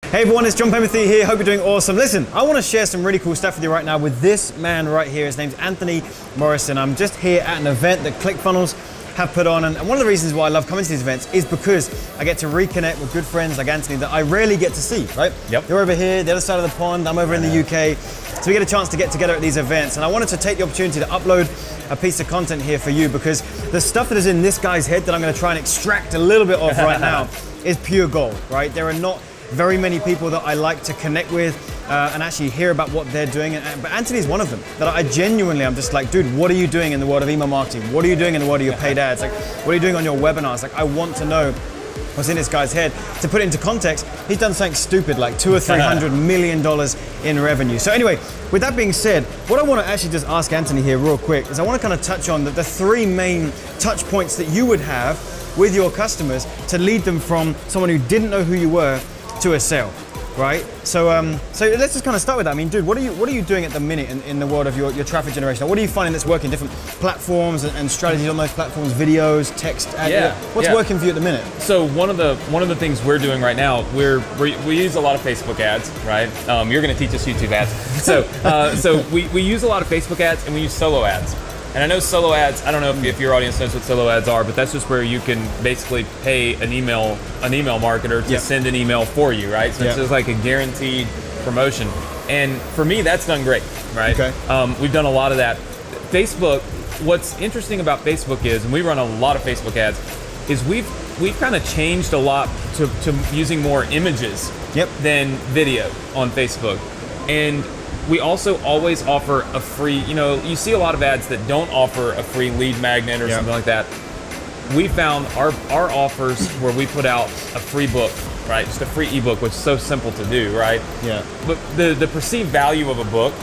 Hey everyone, it's Penberthy here. Hope you're doing awesome. Listen, I want to share some really cool stuff with you right now with this man right here. His name's Anthony Morrison. I'm just here at an event that ClickFunnels have put on, and one of the reasons why I love coming to these events is because I get to reconnect with good friends like Anthony that I rarely get to see, right? Yep. You're over here, the other side of the pond, I'm over in the UK. So we get a chance to get together at these events, and I wanted to take the opportunity to upload a piece of content here for you because the stuff that is in this guy's head that I'm going to try and extract a little bit of right now is pure gold, right? There are not very many people that I like to connect with and actually hear about what they're doing. But Anthony's one of them that I genuinely, I'm just like, dude, what are you doing in the world of email marketing? What are you doing in the world of your paid ads? Like, what are you doing on your webinars? Like, I want to know what's in this guy's head. To put it into context, he's done something stupid like $200 or $300 million in revenue. So anyway, with that being said, what I want to actually just ask Anthony here real quick is I want to kind of touch on the three main touch points that you would have with your customers to lead them from someone who didn't know who you were to a sale, right? So let's just kind of start with that. I mean, dude, what are you doing at the minute in the world of your traffic generation? What are you finding that's working? Different platforms and strategies on those platforms, videos, text, ad, what's working for you at the minute? So one of the things we're doing right now, we use a lot of Facebook ads, right? You're going to teach us YouTube ads. So we use a lot of Facebook ads and we use solo ads. And I know solo ads, I don't know if your audience knows what solo ads are, but that's just where you can basically pay an email marketer to send an email for you, right? So it's just like a guaranteed promotion. And for me, that's done great, right? Okay. We've done a lot of that. Facebook, what's interesting about Facebook is, and we run a lot of Facebook ads, is we've kind of changed a lot to using more images than video on Facebook. And we also always offer a free, you see a lot of ads that don't offer a free lead magnet or something like that. We found our offers where we put out a free book, right? Just a free ebook, which is so simple to do, right? Yeah. But the perceived value of a book,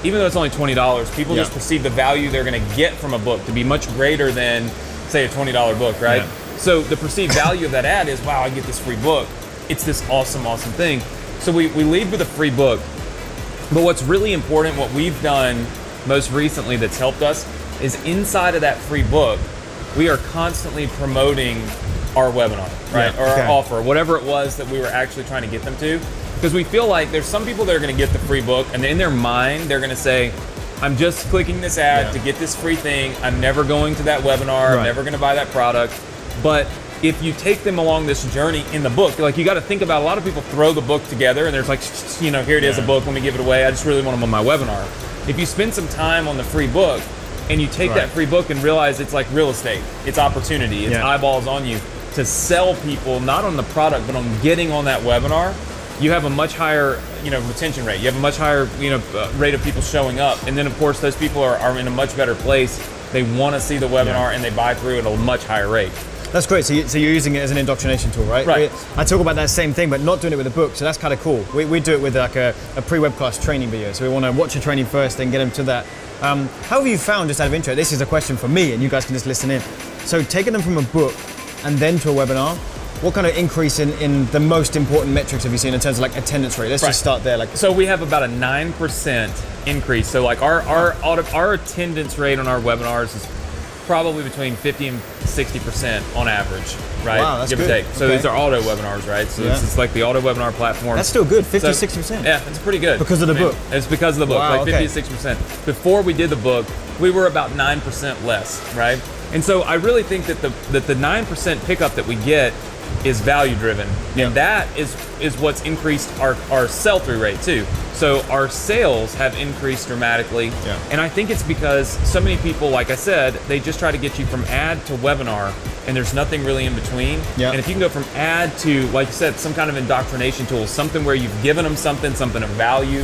even though it's only $20, people just perceive the value they're gonna get from a book to be much greater than, say, a $20 book, right? Yeah. So the perceived value of that ad is, wow, I get this free book. It's this awesome, awesome thing. So we lead with a free book. But what's really important, what we've done most recently that's helped us, is inside of that free book, we are constantly promoting our webinar, right? Or our offer, whatever it was that we were actually trying to get them to. Because we feel like there's some people that are gonna get the free book and in their mind, they're gonna say, I'm just clicking this ad to get this free thing. I'm never going to that webinar. I'm never gonna buy that product. But if you take them along this journey in the book, like you got to think about, a lot of people throw the book together and there's like, here it is, a book, let me give it away. I just really want them on my webinar. If you spend some time on the free book and you take that free book and realize it's like real estate, it's opportunity, it's eyeballs on you to sell people, not on the product, but on getting on that webinar, you have a much higher, retention rate. You have a much higher, rate of people showing up. And then of course, those people are in a much better place. They want to see the webinar and they buy through at a much higher rate. That's great. So you're using it as an indoctrination tool, right? Right. I talk about that same thing, but not doing it with a book. So that's kind of cool. We do it with like a pre-web class training video. So we want to watch a training first, then get them to that. How have you found, just out of interest, this is a question for me, and you guys can just listen in. So taking them from a book and then to a webinar, what kind of increase in the most important metrics have you seen in terms of like attendance rate? Let's just start there. So we have about a 9% increase. So like our attendance rate on our webinars is probably between 50 and 60% on average, right? Wow, that's Give good. or take. So these are auto webinars, right? So it's like the auto webinar platform. That's still good, 50, 60%. Yeah, it's pretty good. Because of the book? It's because of the book, like 50 to 60%. Before we did the book, we were about 9% less, right? And so I really think that the 9% pickup that we get is value driven. And that is what's increased our sell-through rate too. So our sales have increased dramatically. And I think it's because so many people, like I said, they just try to get you from ad to webinar and there's nothing really in between. And if you can go from ad to, like you said, some kind of indoctrination tool, something where you've given them something of value,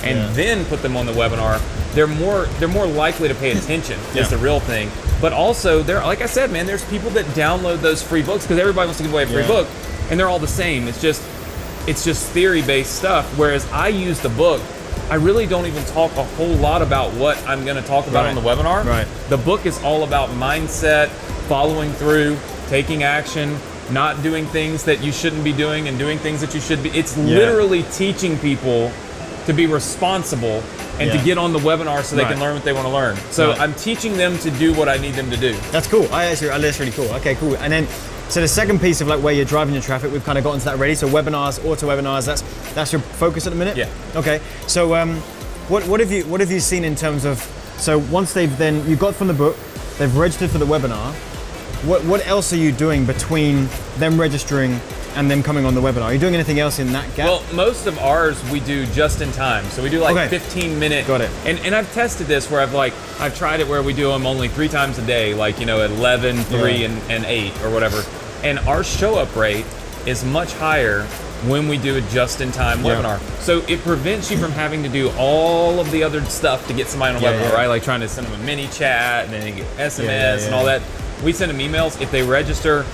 and then put them on the webinar, they're more likely to pay attention is the real thing. But also, like I said, man, there's people that download those free books because everybody wants to give away a free book, and they're all the same. It's just theory-based stuff. Whereas I use the book, I really don't even talk a whole lot about what I'm going to talk about on the webinar. The book is all about mindset, following through, taking action, not doing things that you shouldn't be doing and doing things that you should be. It's literally teaching people to be responsible and to get on the webinar so they can learn what they want to learn. So I'm teaching them to do what I need them to do. That's cool. That's really cool. Okay, cool. And then So the second piece of like where you're driving your traffic, we've kind of gotten to that already. So webinars, auto webinars, that's your focus at the minute? Yeah. Okay. So what have you seen in terms of, so once you got from the book, they've registered for the webinar, what else are you doing between them registering and them coming on the webinar? Are you doing anything else in that gap? Well, most of ours we do just in time. So we do like 15-minute. Got it. And I've tested this where I've tried it where we do them only 3 times a day, like, you know, at 11, 3, and 8 or whatever. And our show up rate is much higher when we do a just-in-time webinar. So it prevents you from having to do all of the other stuff to get somebody on a webinar, right? Like trying to send them a mini chat and then they get SMS and all that. We send them emails if they register,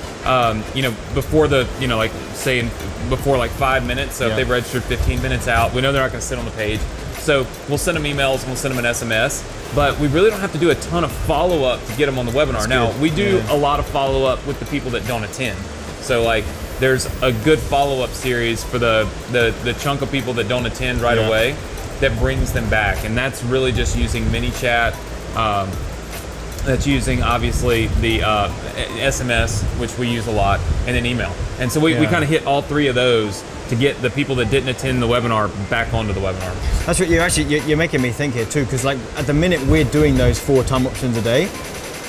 you know, before the, you know, like say before like 5 minutes. So if they've registered 15 minutes out, we know they're not going to sit on the page. So we'll send them emails and we'll send them an SMS, but we really don't have to do a ton of follow-up to get them on the webinar. That's now, we do a lot of follow-up with the people that don't attend. So like there's a good follow-up series for the chunk of people that don't attend right away that brings them back. And that's really just using mini chat. That's using obviously the SMS, which we use a lot, and then email. And so we kind of hit all 3 of those to get the people that didn't attend the webinar back onto the webinar. That's what you're making me think here too, because like at the minute we're doing those 4 time options a day.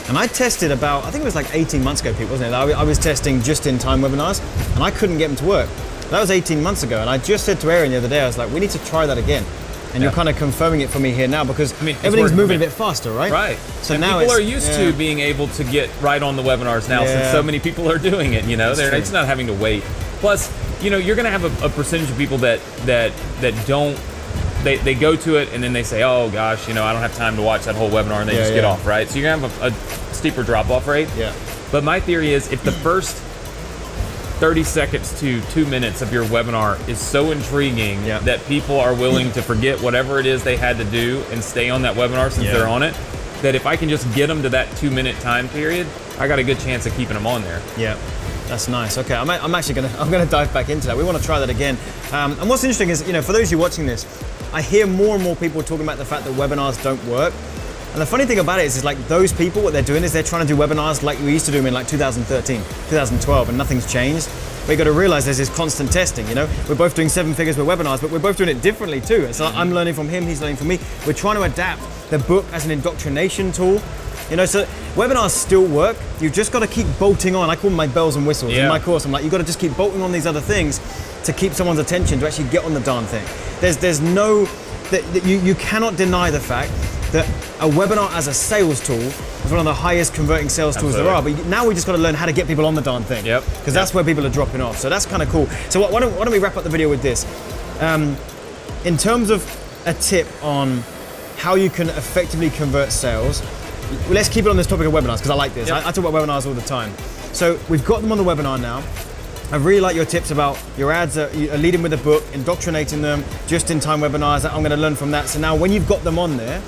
And I tested about, I think it was like 18 months ago, Pete, wasn't it? I was testing just-in-time webinars, and I couldn't get them to work. That was 18 months ago, and I just said to Aaron the other day, I was like, we need to try that again. And you're kind of confirming it for me here now, because everything's moving a bit faster, right? Right. So and now people are used to being able to get right on the webinars now, since so many people are doing it. You know, they're just not having to wait. Plus, you know, you're going to have a percentage of people that don't. They go to it and then they say, oh gosh, you know, I don't have time to watch that whole webinar, and they just get off, right? So you're gonna have a steeper drop-off rate. Yeah. But my theory is, if the first 30 seconds to 2 minutes of your webinar is so intriguing that people are willing to forget whatever it is they had to do and stay on that webinar since they're on it, that if I can just get them to that 2-minute time period, I got a good chance of keeping them on there. Yeah. That's nice. Okay, I'm actually gonna dive back into that. We want to try that again. And what's interesting is, you know, for those of you watching this, I hear more and more people talking about the fact that webinars don't work. And the funny thing about it is like those people, what they're doing is they're trying to do webinars like we used to do them in like 2013, 2012, and nothing's changed. But you got to realize there's this constant testing, you know? We're both doing 7 figures with webinars, but we're both doing it differently too. So I'm learning from him, he's learning from me. We're trying to adapt the book as an indoctrination tool. You know, so webinars still work. You've just got to keep bolting on. I call them my bells and whistles. In my course, I'm like, you've got to just keep bolting on these other things to keep someone's attention to actually get on the darn thing. There's no, you cannot deny the fact that a webinar as a sales tool is one of the highest converting sales tools there are. But now we just got to learn how to get people on the darn thing. Because that's where people are dropping off. So that's kind of cool. So why don't we wrap up the video with this? In terms of a tip on how you can effectively convert sales, let's keep it on this topic of webinars, because I like this. I talk about webinars all the time. So we've got them on the webinar now. I really like your tips about your ads are leading with the book, indoctrinating them, just-in-time webinars. I'm going to learn from that. So now when you've got them on there,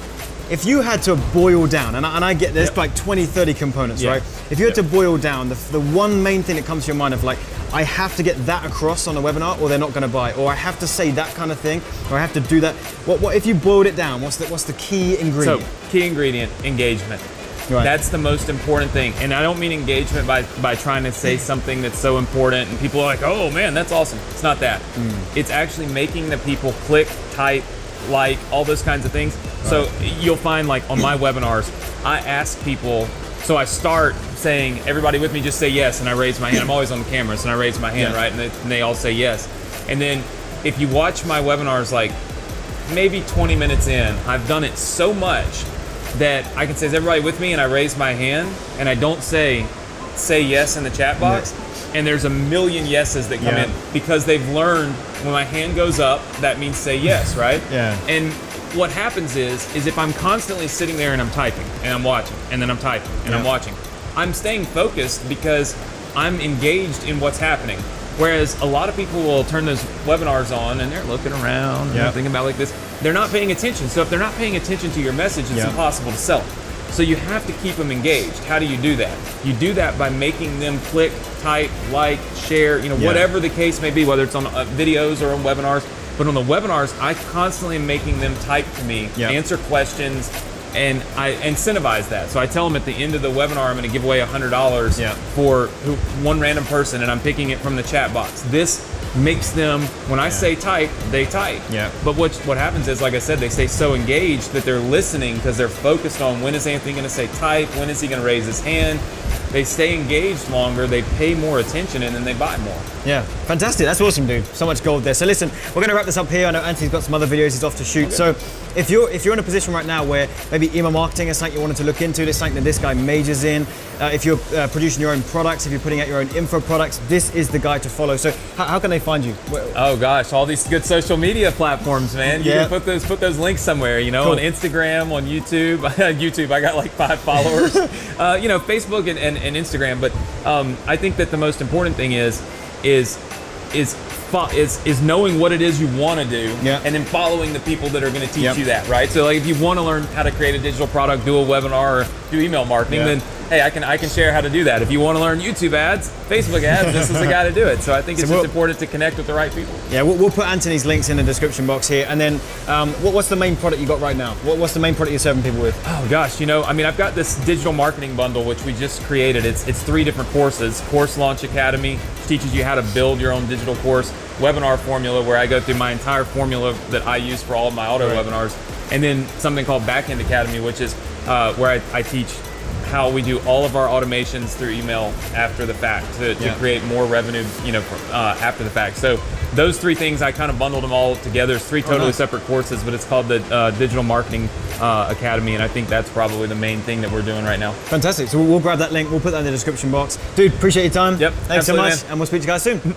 if you had to boil down, and I get there's like 20, 30 components, right? If you had to boil down, the one main thing that comes to your mind of like, I have to get that across on the webinar or they're not going to buy, or I have to say that kind of thing, or I have to do that. What if you boiled it down, what's the key ingredient? So, key ingredient, engagement. Right. That's the most important thing. And I don't mean engagement by trying to say something that's so important and people are like, oh man, that's awesome. It's not that. It's actually making the people click, type, like, all those kinds of things. Right. So you'll find like on my webinars, I ask people, so I start saying, everybody with me, just say yes, and I raise my hand. I'm always on the cameras, and I raise my hand, right? And they all say yes. And then if you watch my webinars, like maybe 20 minutes in, I've done it so much that I can say, is everybody with me? And I raise my hand, and I don't say yes in the chat box. And there's a million yeses that come in because they've learned when my hand goes up, that means say yes, right? And what happens is if I'm constantly sitting there and I'm typing and I'm watching and then I'm typing and I'm watching, I'm staying focused because I'm engaged in what's happening. Whereas a lot of people will turn those webinars on and they're looking around and they're thinking about like this. They're not paying attention. So if they're not paying attention to your message, it's impossible to sell it. So you have to keep them engaged. How do you do that? You do that by making them click, type, like, share, you know, whatever the case may be, whether it's on videos or on webinars. But on the webinars, I constantly am making them type to me, answer questions, and I incentivize that. So I tell them at the end of the webinar, I'm going to give away $100 for one random person, and I'm picking it from the chat box. This makes them, when I say type, they type. But what happens is, like I said, they stay so engaged that they're listening because they're focused on when is Anthony going to say type, when is he going to raise his hand. They stay engaged longer, they pay more attention, and then they buy more. Yeah, fantastic. That's awesome, dude. So much gold there. So listen, we're going to wrap this up here. I know Anthony's got some other videos he's off to shoot. Okay. So if you're in a position right now where maybe email marketing is something you wanted to look into, it's something that this guy majors in. If you're producing your own products, if you're putting out your own info products, this is the guy to follow. So how can they find you? Oh gosh, all these good social media platforms, man. You can put those links somewhere, you know, cool. On Instagram, on YouTube. YouTube, I got like 5 followers. You know, Facebook and Instagram. But I think that the most important thing is knowing what it is you want to do, and then following the people that are going to teach you that, right? So like if you want to learn how to create a digital product, do a webinar, or do email marketing, then hey, I can share how to do that. If you want to learn YouTube ads, Facebook ads, this is the guy to do it. So I think it's just important to connect with the right people. Yeah, we'll put Anthony's links in the description box here. And then what's the main product you got right now? What's the main product you're serving people with? Oh gosh, you know, I mean, I've got this digital marketing bundle, which we just created. It's 3 different courses. Course Launch Academy, which teaches you how to build your own digital course. Webinar Formula, where I go through my entire formula that I use for all of my auto webinars. And then something called Backend Academy, which is where I teach how we do all of our automations through email after the fact to create more revenue, you know, after the fact. So those 3 things, I kind of bundled them all together. It's 3 totally separate courses, but it's called the Digital Marketing Academy, and I think that's probably the main thing that we're doing right now. Fantastic. So we'll grab that link. We'll put that in the description box. Dude, appreciate your time. Yep. Thanks so much, man. And we'll speak to you guys soon.